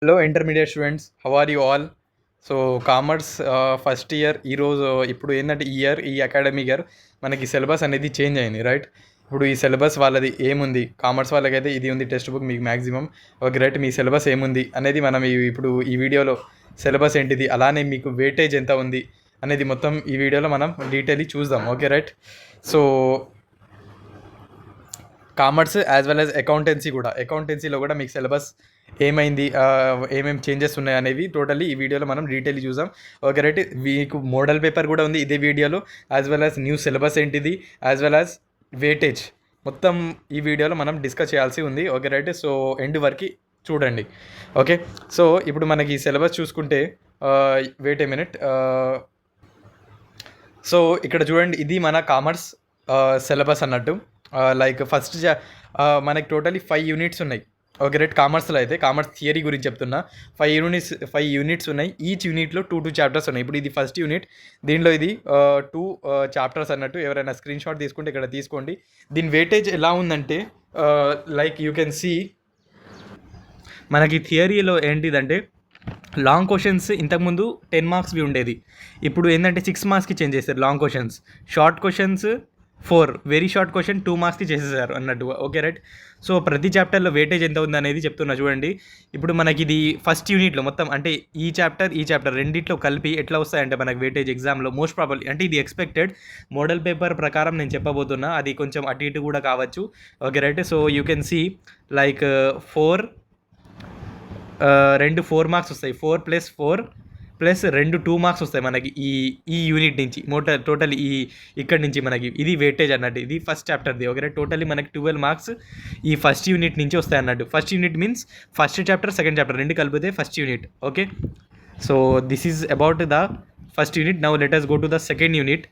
Hello intermediate students, how are you all? So commerce first year ఈరోజు ఇప్పుడు ఏంటంటే ఈ అకాడమిక్ ఇయర్ మనకి సిలబస్ అనేది చేంజ్ అయింది, రైట్? ఇప్పుడు ఈ సిలబస్ వాళ్ళది ఏముంది, కామర్స్ వాళ్ళకైతే ఇది ఉంది టెక్స్ట్ బుక్ మీకు మ్యాక్సిమం. ఓకే రైట్, మీ సిలబస్ ఏముంది అనేది మనం ఇప్పుడు ఈ వీడియోలో సిలబస్ ఏంటిది, అలానే మీకు వెయిటేజ్ ఎంత ఉంది అనేది మొత్తం ఈ వీడియోలో మనం డీటెయిల్లీ చూద్దాం. Okay right. So commerce as well as అకౌంటెన్సీలో కూడా మీకు సిలబస్ ఏమైంది, ఏమేమి చేంజెస్ ఉన్నాయి అనేవి టోటల్లీ ఈ వీడియోలో మనం డీటెయిల్ చూసాం. ఓకే రైట్, మీకు మోడల్ పేపర్ కూడా ఉంది ఇదే వీడియోలో, as well as new syllabus ఏంటిది, యాజ్ వెల్ యాజ్ వెయిటేజ్ మొత్తం ఈ వీడియోలో మనం డిస్కస్ చేయాల్సి ఉంది. ఓకే రైట్, సో ఎండ్ వరకు చూడండి. ఓకే, సో ఇప్పుడు మనకి సిలబస్ చూసుకుంటే వెయిట్ ఏ మినిట్. సో ఇక్కడ చూడండి, ఇది మన కామర్స్ సిలబస్ అన్నట్టు. లైక్ ఫస్ట్ మనకి టోటలీ 5 యూనిట్స్ ఉన్నాయి. ఓకే రైట్, కామర్స్లో అయితే కామర్స్ థియరీ గురించి చెప్తున్నా. 5 యూనిట్స్ ఉన్నాయి. ఈచ్ యూనిట్లో 2 చాప్టర్స్ ఉన్నాయి. ఇప్పుడు ఇది ఫస్ట్ యూనిట్, దీనిలో ఇది 2 చాప్టర్స్ అన్నట్టు. ఎవరైనా స్క్రీన్ షాట్ తీసుకుంటే ఇక్కడ తీసుకోండి. దీని వెయిటేజ్ ఎలా ఉందంటే లైక్ యూ కెన్ సీ, మనకి థియరీలో ఏంటిదంటే లాంగ్ క్వశ్చన్స్ ఇంతకుముందు 10 మార్క్స్వి ఉండేది, ఇప్పుడు ఏంటంటే 6 మార్క్స్కి చేంజ్ చేశారు long questions. Short questions 4, very short question 2 మార్క్స్కి చేసేసారు అన్నట్టు. ఓకే రైట్, సో ప్రతి చాప్టర్లో వెయిటేజ్ ఎంత ఉంది అనేది చెప్తున్నా చూడండి. ఇప్పుడు మనకి ఇది ఫస్ట్ యూనిట్లో మొత్తం అంటే ఈ చాప్టర్ రెండిట్లో కలిపి ఎట్లా వస్తాయంటే మనకి వెయిటేజ్ ఎగ్జామ్లో మోస్ట్ ప్రాబబ్లీ, అంటే ఇది ఎక్స్పెక్టెడ్ మోడల్ పేపర్ ప్రకారం నేను చెప్పబోతున్నా, అది కొంచెం అటు ఇటు కూడా కావచ్చు. Okay right, so you can see like 4 marks వస్తాయి. 4+4 ప్లస్ 2 మార్క్స్ వస్తాయి మనకి ఈ యూనిట్ నుంచి. టోటల్ ఇక్కడి నుంచి మనకి ఇది వెయిటేజ్ అన్నట్టు. ఇది ఫస్ట్ చాప్టర్ది. ఓకే, టోటల్లీ మనకి 12 మార్క్స్ ఈ ఫస్ట్ యూనిట్ నుంచి వస్తాయి అన్నట్టు. First unit means first chapter, second chapter రెండు కలిపితే first unit. Okay, so this is about the first unit. Now let us go to the second unit.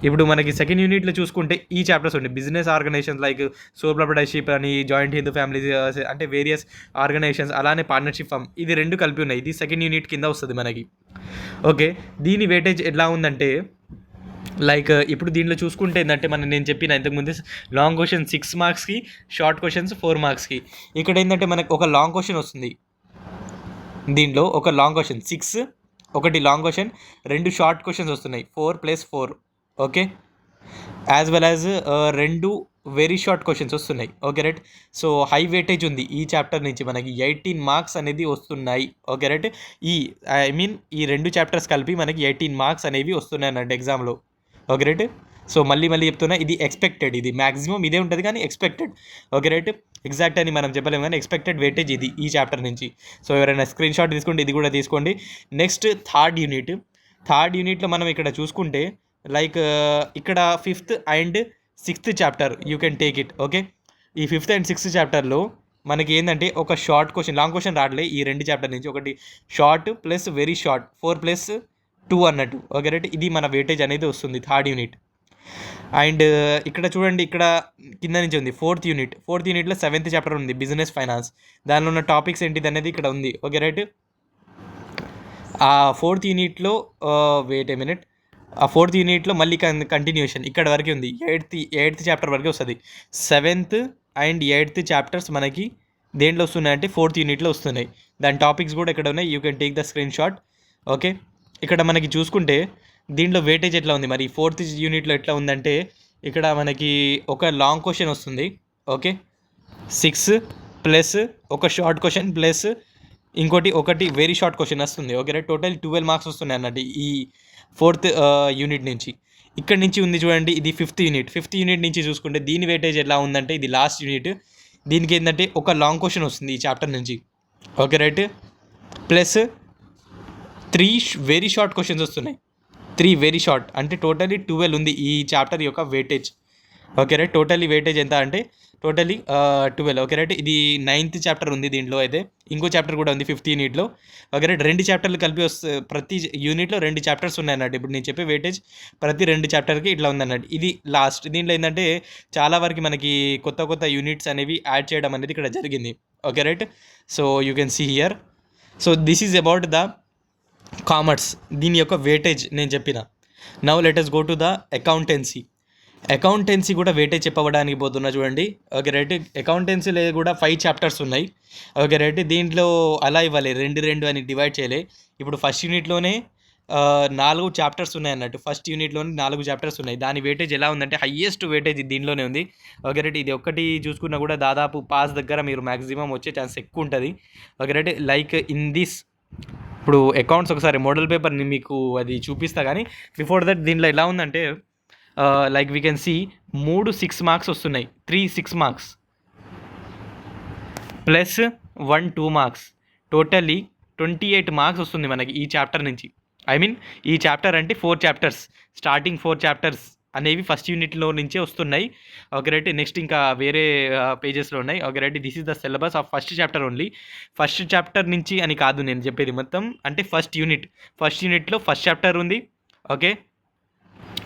ఇప్పుడు మనకి second యూనిట్లో చూసుకుంటే ఈ చాప్టర్స్ ఉంటాయి. Business organisations like sole proprietorship అని, joint Hindu families అంటే వేరియస్ ఆర్గనైజేషన్స్, అలానే పార్ట్నర్షిప్ ఫామ్, ఇది 2 కలిపి ఉన్నాయి. ఇది సెకండ్ యూనిట్ కింద వస్తుంది మనకి. ఓకే, దీని వెయిటేజ్ ఎలా ఉందంటే లైక్ ఇప్పుడు దీనిలో చూసుకుంటే ఏంటంటే నేను చెప్పిన ఇంతకుముందు లాంగ్ క్వశ్చన్ 6 మార్క్స్కి, షార్ట్ క్వశ్చన్స్ 4 మార్క్స్కి. ఇక్కడ ఏంటంటే మనకు ఒక లాంగ్ క్వశ్చన్ వస్తుంది. దీంట్లో ఒక లాంగ్ క్వశ్చన్ 6, ఒకటి లాంగ్ క్వశ్చన్, 2 షార్ట్ క్వశ్చన్స్ వస్తున్నాయి 4+4. Okay, as well as 2 very short questions వస్తున్నాయి. Okay right, so high weightage ఉంది ఈ చాప్టర్ నుంచి మనకి 18 మార్క్స్ అనేది వస్తున్నాయి. ఓకే రైట్, ఈ 2 చాప్టర్స్ కలిపి మనకి 18 మార్క్స్ అనేవి వస్తున్నాయి అన్నట్టు ఎగ్జామ్లో. ఓకే రైట్, సో మళ్ళీ చెప్తున్నా, ఇది ఎక్స్పెక్టెడ్, ఇది మ్యాక్సిమం ఇదే ఉంటుంది కానీ ఎక్స్పెక్టెడ్. ఓకే రైట్, ఎగ్జాక్ట్ అని మనం చెప్పలేము కానీ ఎక్స్పెక్టెడ్ వెయిటేజ్ ఇది ఈ చాప్టర్ నుంచి. సో ఎవరైనా స్క్రీన్ షాట్ తీసుకుంటే ఇది కూడా తీసుకోండి. నెక్స్ట్ థర్డ్ యూనిట్లో మనం ఇక్కడ చూసుకుంటే లైక్ ఇక్కడ 5th and 6th chapter you can take it. Okay, ఈ 5th and 6th చాప్టర్లో మనకి ఏంటంటే ఒక షార్ట్ క్వశ్చన్, లాంగ్ క్వశ్చన్ రావట్లే ఈ 2 చాప్టర్ నుంచి. ఒకటి షార్ట్ ప్లస్ వెరీ షార్ట్ 4+2 అన్నట్టు. ఓకే రైట్, ఇది మన వెయిటేజ్ అనేది వస్తుంది థర్డ్ యూనిట్. అండ్ ఇక్కడ చూడండి, ఇక్కడ కింద నుంచి ఉంది ఫోర్త్ యూనిట్లో 7th చాప్టర్ ఉంది, బిజినెస్ ఫైనాన్స్. దానిలో ఉన్న టాపిక్స్ ఏంటిది అనేది ఇక్కడ ఉంది. ఓకే రైట్, ఆ 4th యూనిట్లో వెయిట్ ఏ మినిట్, ఆ 4th యూనిట్లో మళ్ళీ కంటిన్యూషన్ ఇక్కడ వరకు ఉంది. 8th చాప్టర్ వరకు వస్తుంది. 7th and 8th చాప్టర్స్ మనకి దేంట్లో వస్తున్నాయంటే 4th యూనిట్లో వస్తున్నాయి. దాని టాపిక్స్ కూడా ఇక్కడ ఉన్నాయి, you can take the screen shot. Okay, ఇక్కడ మనకి చూసుకుంటే దీంట్లో వెయిటేజ్ ఎట్లా ఉంది, మరి 4th యూనిట్లో ఎట్లా ఉందంటే ఇక్కడ మనకి ఒక లాంగ్ క్వశ్చన్ వస్తుంది. ఓకే, 6 ప్లస్ ఒక షార్ట్ క్వశ్చన్ ప్లస్ ఒకటి వెరీ షార్ట్ క్వశ్చన్ వస్తుంది. ఓకే రైట్, టోటల్ 12 మార్క్స్ వస్తున్నాయి అన్నట్టు ఈ 4th యూనిట్ నుంచి. ఇక్కడ నుంచి ఉంది చూడండి, ఇది 5th యూనిట్ నుంచి చూసుకుంటే దీని వెయిటేజ్ ఎలా ఉందంటే ఇది లాస్ట్ యూనిట్. దీనికి ఏంటంటే ఒక లాంగ్ క్వశ్చన్ వస్తుంది ఈ చాప్టర్ నుంచి. Okay right, plus 3 very short questions వస్తున్నాయి. 3 వెరీ షార్ట్ అంటే టోటలీ 12 ఉంది ఈ చాప్టర్ యొక్క weightage. Okay right, totally weightage ఎంత అంటే టోటలీ 12. ఓకే రైట్, ఇది 9th చాప్టర్ ఉంది దీంట్లో. అయితే ఇంకో చాప్టర్ కూడా ఉంది 5th యూనిట్లో. ఓకే రైట్, 2 చాప్టర్లు కలిపి ప్రతి యూనిట్లో 2 చాప్టర్స్ ఉన్నాయి అన్నట్టు. ఇప్పుడు నేను చెప్పే వెయిటేజ్ ప్రతి 2 చాప్టర్కి ఇట్లా ఉంది అన్నట్టు. ఇది లాస్ట్. దీంట్లో ఏంటంటే చాలా వరకు మనకి కొత్త యూనిట్స్ అనేవి యాడ్ చేయడం అనేది ఇక్కడ జరిగింది. Okay right, so you can see here. So this is about the commerce, దీని యొక్క వెయిటేజ్ నేను చెప్పిన. Now let us go to the accountancy. Accountancy కూడా వెయిటేజ్ చెప్పడానికి పోతున్నా చూడండి. Okay right. అకౌంటెన్సీలో కూడా 5 చాప్టర్స్ ఉన్నాయి. Okay right. దీంట్లో అలా ఇవ్వాలి 2, 2 అని డివైడ్ చేయలే. ఇప్పుడు ఫస్ట్ యూనిట్లోనే 4 చాప్టర్స్ ఉన్నాయి అన్నట్టు. ఫస్ట్ యూనిట్లోనే 4 చాప్టర్స్ ఉన్నాయి. దాని వెయిటేజ్ ఎలా ఉందంటే హయ్యెస్ట్ వెయిటేజ్ దీనిలోనే ఉంది. Okay right. ఇది ఒక్కటి చూసుకున్నా కూడా దాదాపు పాస్ దగ్గర మీరు మ్యాక్సిమం వచ్చే ఛాన్స్ ఎక్కువ ఉంటుంది. Okay right. Like in this ఇప్పుడు అకౌంట్స్ ఒకసారి మోడల్ పేపర్ని మీకు అది చూపిస్తా. కానీ బిఫోర్ దట్ దీంట్లో ఎలా ఉందంటే like we can see 3 6 marks వస్తున్నాయి. 3 6 marks plus 1 2 marks, totally 28 marks వస్తుంది మనకి ఈ చాప్టర్ నుంచి. ఐ మీన్ ఈ చాప్టర్ అంటే 4 చాప్టర్స్, స్టార్టింగ్ 4 చాప్టర్స్ అనేవి ఫస్ట్ యూనిట్లో నుంచే వస్తున్నాయి. Okay right. నెక్స్ట్ ఇంకా వేరే పేజెస్లో ఉన్నాయి. Okay right. This is the syllabus of first chapter only. First chapter నుంచి అని కాదు నేను చెప్పేది, మొత్తం అంటే ఫస్ట్ యూనిట్లో ఫస్ట్ చాప్టర్ ఉంది. ఓకే,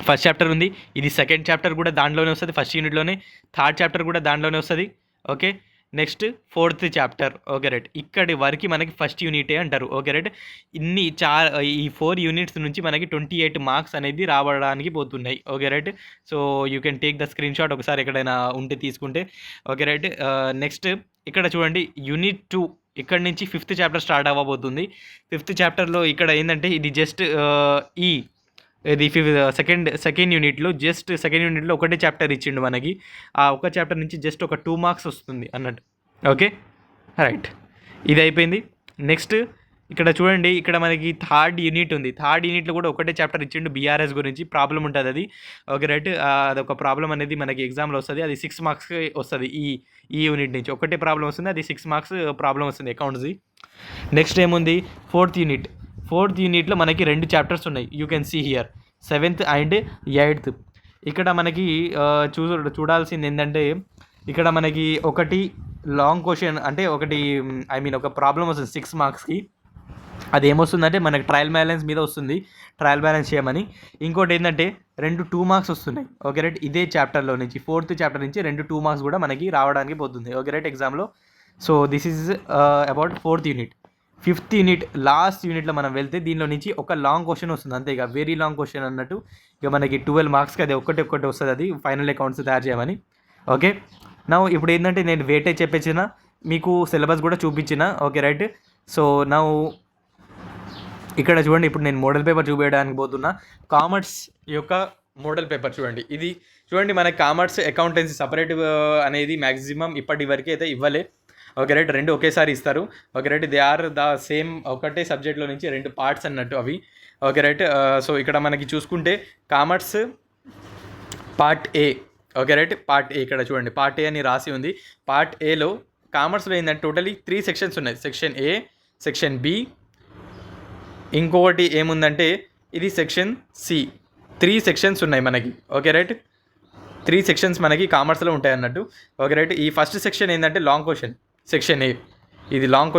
ఫస్ట్ చాప్టర్ ఉంది. ఇది సెకండ్ చాప్టర్ కూడా దాంట్లోనే వస్తుంది ఫస్ట్ యూనిట్లోనే. థర్డ్ చాప్టర్ కూడా దాంట్లోనే వస్తుంది. Okay, next 4th chapter. Okay right. ఇక్కడి వరకు మనకి ఫస్ట్ యూనిటే అంటారు. Okay right. ఈ 4 యూనిట్స్ నుంచి మనకి 28 మార్క్స్ అనేది రావడానికి పోతున్నాయి. Okay right. So you can take the screen shot ఒకసారి ఎక్కడైనా ఉంటే తీసుకుంటే. Okay right. నెక్స్ట్ ఇక్కడ చూడండి యూనిట్ 2 ఇక్కడ నుంచి 5th చాప్టర్ స్టార్ట్ అవ్వబోతుంది. 5th చాప్టర్లో ఇక్కడ ఏంటంటే ఇది జస్ట్ ఇది సెకండ్ యూనిట్లో సెకండ్ యూనిట్లో ఒకటే చాప్టర్ ఇచ్చిండు మనకి. ఆ ఒక చాప్టర్ నుంచి జస్ట్ ఒక 2 మార్క్స్ వస్తుంది అన్నట్టు. Okay right. ఇది అయిపోయింది. నెక్స్ట్ ఇక్కడ చూడండి, ఇక్కడ మనకి థర్డ్ యూనిట్ ఉంది. థర్డ్ యూనిట్లో కూడా ఒకటే చాప్టర్ ఇచ్చిండు బీఆర్ఎస్ గురించి. ప్రాబ్లం ఉంటుంది అది. Okay right. అదొక ప్రాబ్లం అనేది మనకి ఎగ్జామ్లో వస్తుంది. అది 6 మార్క్స్ వస్తుంది. ఈ యూనిట్ నుంచి ఒకటే ప్రాబ్లం వస్తుంది. అది 6 మార్క్స్ ప్రాబ్లం వస్తుంది అకౌంట్స్ది. నెక్స్ట్ ఏముంది, 4th యూనిట్లో మనకి 2 చాప్టర్స్ ఉన్నాయి. You can see here 7th and 8th. ఇక్కడ మనకి చూడాల్సింది ఏంటంటే ఇక్కడ మనకి ఒకటి లాంగ్ క్వశ్చన్ అంటే ఒకటి ఐ మీన్ ఒక ప్రాబ్లం వస్తుంది 6 మార్క్స్కి. అది ఏమొస్తుందంటే మనకి ట్రయల్ బ్యాలెన్స్ మీద వస్తుంది, ట్రయల్ బ్యాలెన్స్ చేయమని. ఇంకోటి ఏంటంటే 2 మార్క్స్ వస్తున్నాయి. Okay right. ఇదే చాప్టర్లో నుంచి 4th చాప్టర్ నుంచి 2 మార్క్స్ కూడా మనకి రావడానికి పోతుంది. ఓకే రైట్, ఎగ్జామ్లో. So this is about 4th unit. 5th unit last యూనిట్లో మనం వెళ్తే దీనిలో నుంచి ఒక లాంగ్ క్వశ్చన్ వస్తుంది అంతే. ఇక వెరీ లాంగ్ క్వశ్చన్ అన్నట్టు. ఇక మనకి 12 మార్క్స్కి అది ఒక్కటి వస్తుంది. అది ఫైనల్ అకౌంట్స్ తయారు చేయమని. ఓకే, నా ఇప్పుడు ఏంటంటే నేను వెయిటేజ్ చెప్పేసిన, మీకు సిలబస్ కూడా చూపించిన. Okay right. సో నా ఇక్కడ చూడండి, ఇప్పుడు నేను మోడల్ పేపర్ చూపించడానికి పోతున్నా. కామర్స్ యొక్క మోడల్ పేపర్ చూడండి. ఇది చూడండి, మనకి కామర్స్ అకౌంటెన్సీ సపరేట్ అనేది మ్యాక్సిమం ఇప్పటి వరకు అయితే ఇవ్వలే. Okay right. 2 ఒకేసారి ఇస్తారు. Okay right. They are the same ఒకటే సబ్జెక్ట్లో నుంచి 2 పార్ట్స్ అన్నట్టు అవి. Okay right. సో ఇక్కడ మనకి చూసుకుంటే commerce part A. Okay right. Part A ఇక్కడ చూడండి, పార్ట్ ఏ అని రాసి ఉంది. పార్ట్ ఏలో కామర్స్లో ఏంటంటే టోటలీ 3 సెక్షన్స్ ఉన్నాయి. సెక్షన్ ఏ, సెక్షన్ బి, ఇంకొకటి ఏముందంటే ఇది సెక్షన్ సి. 3 సెక్షన్స్ ఉన్నాయి మనకి. Okay right. 3 సెక్షన్స్ మనకి కామర్స్లో ఉంటాయి అన్నట్టు. Okay right. ఈ ఫస్ట్ సెక్షన్ ఏంటంటే లాంగ్ క్వశ్చన్, సెక్షన్ ఏ. ఇది లాంగ్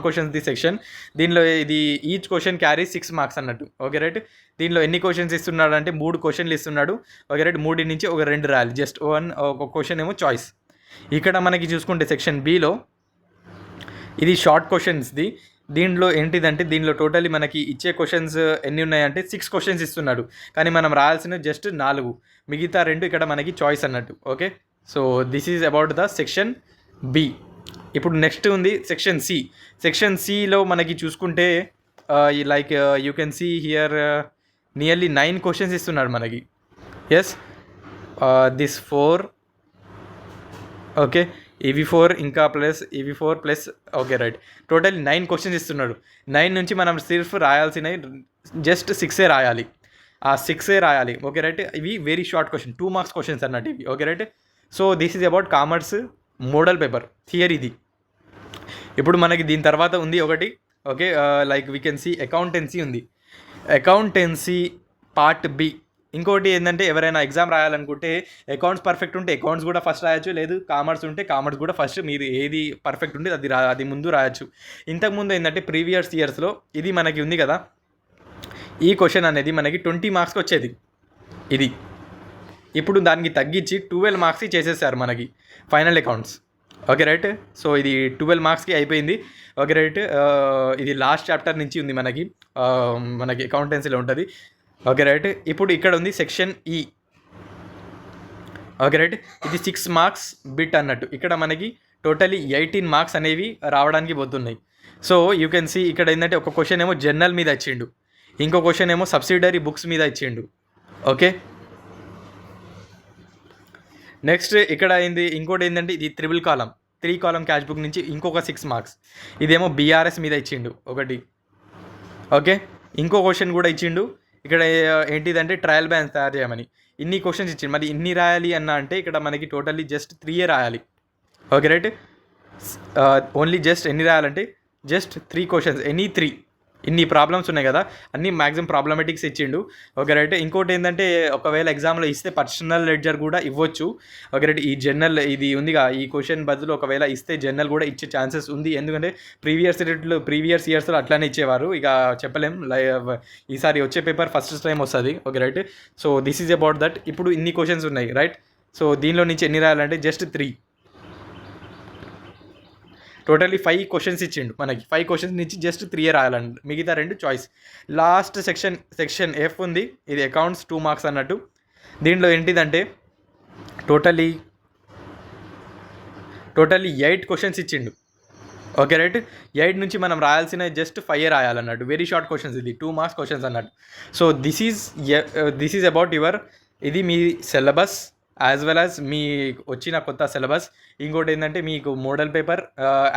క్వశ్చన్స్ది సెక్షన్. దీనిలో ఇది ఈచ్ క్వశ్చన్ క్యారీ 6 మార్క్స్ అన్నట్టు. Okay right. దీనిలో ఎన్ని క్వశ్చన్స్ ఇస్తున్నాడు అంటే 3 క్వశ్చన్లు ఇస్తున్నాడు. Okay right. 3 నుంచి ఒక 2 రాయాలి. జస్ట్ ఒక క్వశ్చన్ ఏమో చాయిస్. ఇక్కడ మనకి చూసుకుంటే సెక్షన్ బిలో ఇది షార్ట్ క్వశ్చన్స్ది. దీంట్లో ఏంటిదంటే దీనిలో టోటలీ మనకి ఇచ్చే క్వశ్చన్స్ ఎన్ని ఉన్నాయంటే 6 క్వశ్చన్స్ ఇస్తున్నాడు. కానీ మనం రాయాల్సిన జస్ట్ 4, మిగతా 2 ఇక్కడ మనకి చాయిస్ అన్నట్టు. Okay, so this is about the section B. ఇప్పుడు నెక్స్ట్ ఉంది సెక్షన్ సి. సెక్షన్ సిలో మనకి చూసుకుంటే like you can see here nearly 9 questions ఇస్తున్నాడు మనకి. Yes, this 4. ఓకే, EV4 ఇంకా plus EV4 plus. Okay right. Total 9 questions ఇస్తున్నాడు. 9 నుంచి మనం సిర్ఫ్ రాయాల్సినవి జస్ట్ 6 రాయాలి. ఆ 6 రాయాలి. Okay right. ఇవి very short question, 2 marks questions అన్నట్టు ఇవి. Okay right. So this is about commerce model paper థియరీది. ఇప్పుడు మనకి దీని తర్వాత ఉంది ఒకటి. Okay, like we can see accountancy ఉంది. Accountancy part B. ఇంకోటి ఏంటంటే ఎవరైనా ఎగ్జామ్ రాయాలనుకుంటే అకౌంట్స్ పర్ఫెక్ట్ ఉంటే అకౌంట్స్ కూడా ఫస్ట్ రాయొచ్చు, లేదు కామర్స్ ఉంటే కామర్స్ కూడా ఫస్ట్, మీరు ఏది పర్ఫెక్ట్ ఉంటే అది ముందు రాయొచ్చు. ఇంతకుముందు ఏంటంటే ప్రీవియస్ ఇయర్స్లో ఇది మనకి ఉంది కదా, ఈ క్వశ్చన్ అనేది మనకి 20 మార్క్స్కి వచ్చేది. ఇది ఇప్పుడు దానికి తగ్గించి 12 మార్క్స్కి చేసేసారు మనకి final accounts. Okay right. So ఇది 12 మార్క్స్కి అయిపోయింది. Okay right. ఇది లాస్ట్ చాప్టర్ నుంచి ఉంది మనకి అకౌంటెన్సీలో ఉంటుంది. Okay right. ఇప్పుడు ఇక్కడ ఉంది సెక్షన్ ఈ. Okay right. ఇది 6 మార్క్స్ బిట్ అన్నట్టు. ఇక్కడ మనకి టోటలీ 18 మార్క్స్ అనేవి రావడానికి పోతున్నాయి. సో యూ కెన్ సీ ఇక్కడ ఏంటంటే ఒక క్వశ్చన్ ఏమో జర్నల్ మీద ఇచ్చిండు, ఇంకో క్వశ్చన్ ఏమో సబ్సిడరీ బుక్స్ మీద ఇచ్చిండు. ఓకే, నెక్స్ట్ ఇక్కడ ఏంది ఇంకోటి ఏంటంటే ఇది 3 కాలం క్యాష్ బుక్ నుంచి ఇంకొక 6 మార్క్స్. ఇదేమో బీఆర్ఎస్ మీద ఇచ్చిండు ఒకటి. ఓకే, ఇంకో క్వశ్చన్ కూడా ఇచ్చిండు ఇక్కడ ఏంటిదంటే ట్రయల్ బ్యాలెన్స్ తయారు చేయమని. ఇన్ని క్వశ్చన్స్ ఇచ్చిండు. మరి ఇన్ని రాయాలి అన్న అంటే ఇక్కడ మనకి టోటల్లీ జస్ట్ 3 రాయాలి. Okay right. ఓన్లీ జస్ట్ ఎన్ని రాయాలంటే జస్ట్ 3 క్వశ్చన్స్, ఎనీ 3. ఇన్ని ప్రాబ్లమ్స్ ఉన్నాయి కదా, అన్ని మ్యాక్సిమం ప్రాబ్లమెటిక్స్ ఇచ్చిండు. Okay right. ఇంకోటి ఏంటంటే ఒకవేళ ఎగ్జామ్లో ఇస్తే పర్సనల్ లెడ్జర్ కూడా ఇవ్వచ్చు. Okay right. ఈ జర్నల్ ఇది ఉందిగా, ఈ క్వశ్చన్ బదులు ఒకవేళ ఇస్తే జర్నల్ కూడా ఇచ్చే ఛాన్సెస్ ఉంది. ఎందుకంటే ప్రీవియస్ ఇయర్స్లో అట్లానే ఇచ్చేవారు. ఇక చెప్పలేం, ఈసారి వచ్చే పేపర్ ఫస్ట్ టైం వస్తుంది. Okay right. So this is about that. ఇప్పుడు ఇన్ని క్వశ్చన్స్ ఉన్నాయి రైట్. సో దీనిలో నుంచి ఎన్ని రాయాలంటే జస్ట్ 3. టోటల్లీ 5 క్వశ్చన్స్ ఇచ్చిండు మనకి. 5 క్వశ్చన్స్ నుంచి జస్ట్ 3 రాయాలండి, మిగతా 2 చాయిస్. లాస్ట్ సెక్షన్ ఎఫ్ ఉంది, ఇది అకౌంట్స్ 2 మార్క్స్ అన్నట్టు. దీంట్లో ఏంటిదంటే టోటల్లీ 8 క్వశ్చన్స్ ఇచ్చిండు. Okay right. 8 నుంచి మనం రాయాల్సిన జస్ట్ 5 రాయాలన్నట్టు. వెరీ షార్ట్ క్వశ్చన్స్, ఇది 2 మార్క్స్ క్వశ్చన్స్ అన్నట్టు. సో దిస్ ఈజ్ అబౌట్ ఇది మీ సిలబస్ యాజ్ వెల్ యాజ్ మీ వచ్చిన కొత్త సిలబస్. ఇంకోటి ఏంటంటే మీకు model paper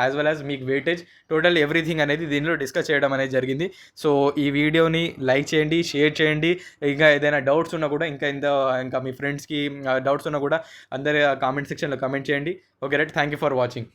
as well as మీకు వెయిటేజ్, టోటల్ ఎవ్రీథింగ్ అనేది దీనిలో డిస్కస్ చేయడం అనేది జరిగింది. సో ఈ వీడియోని లైక్ చేయండి, షేర్ చేయండి. ఇంకా ఏదైనా డౌట్స్ ఉన్నా కూడా ఇంకా మీ ఫ్రెండ్స్కి డౌట్స్ ఉన్నా కూడా అందరి కామెంట్ సెక్షన్లో కామెంట్ చేయండి. Okay right. Thank you for watching.